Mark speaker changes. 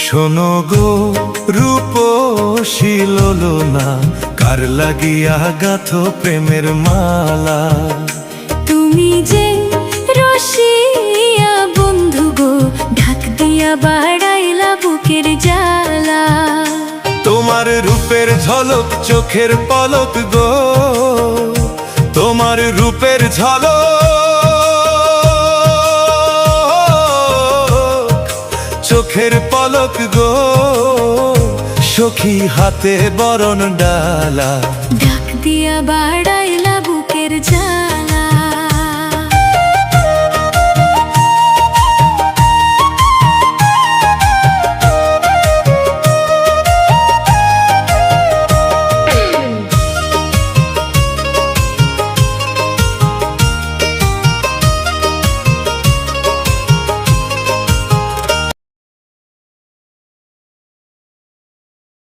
Speaker 1: শোনো গো রূপসী লোলনা, কার লাগিয়া গাথো প্রেমের মালা।
Speaker 2: তুমি যে রসিয়া বন্ধু গো, ঢাক দিয়া বাড়াইলা বুকের জ্বালা।
Speaker 1: তোমার রূপের ঝলক চোখের পলক গো, তোমার রূপের ঝলক চোখের পলক গো, সখী হাতে বরণ ডালা।
Speaker 2: ঢাক দিয়া বাড়া